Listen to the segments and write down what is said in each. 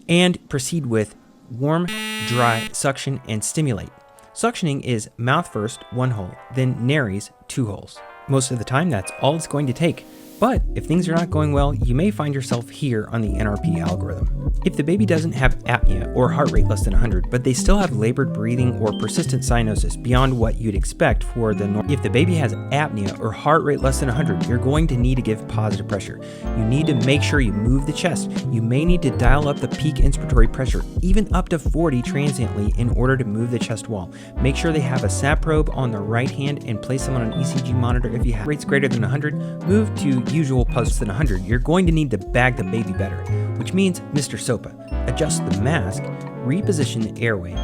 And proceed with warm, dry, suction, and stimulate. Suctioning is mouth first, 1 hole, then nares, 2 holes. Most of the time, that's all it's going to take. But if things are not going well, you may find yourself here on the NRP algorithm. If the baby doesn't have apnea or heart rate less than 100, but they still have labored breathing or persistent cyanosis beyond what you'd expect for the normal. If the baby has apnea or heart rate less than 100, you're going to need to give positive pressure. You need to make sure you move the chest. You may need to dial up the peak inspiratory pressure, even up to 40 transiently in order to move the chest wall. Make sure they have a SAP probe on the right hand and place them on an ECG monitor. If you have rates greater than 100, move to usual posts than 100, you're going to need to bag the baby better, which means Mr. SOPA. Adjust the mask, reposition the airway,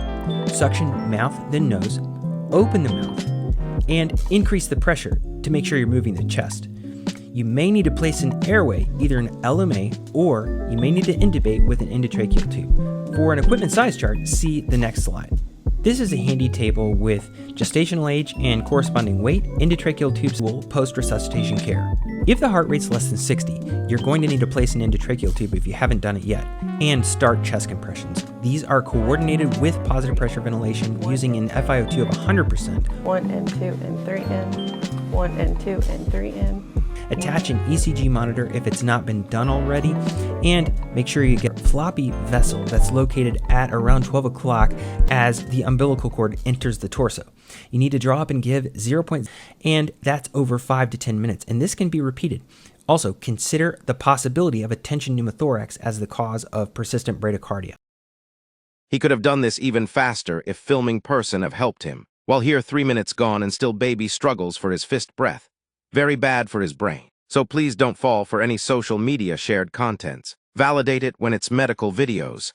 suction mouth then nose, open the mouth, and increase the pressure to make sure you're moving the chest. You may need to place an airway, either an LMA, or you may need to intubate with an endotracheal tube. For an equipment size chart, see the next slide. This is a handy table with gestational age and corresponding weight, endotracheal tubes, post-resuscitation care. If the heart rate's less than 60, you're going to need to place an endotracheal tube if you haven't done it yet, and start chest compressions. These are coordinated with positive pressure ventilation using an FiO2 of 100%. 1 and 2 and 3 in, 1 and 2 and 3 in. Attach an ECG monitor if it's not been done already, and make sure you get a floppy vessel that's located at around 12 o'clock as the umbilical cord enters the torso. You need to draw up and give 0. And that's over 5 to 10 minutes, and this can be repeated. Also, consider the possibility of a tension pneumothorax as the cause of persistent bradycardia. He could have done this even faster if filming person have helped him. While here 3 minutes gone and still baby struggles for his fist breath. Very bad for his brain. So please don't fall for any social media shared contents. Validate it when it's medical videos.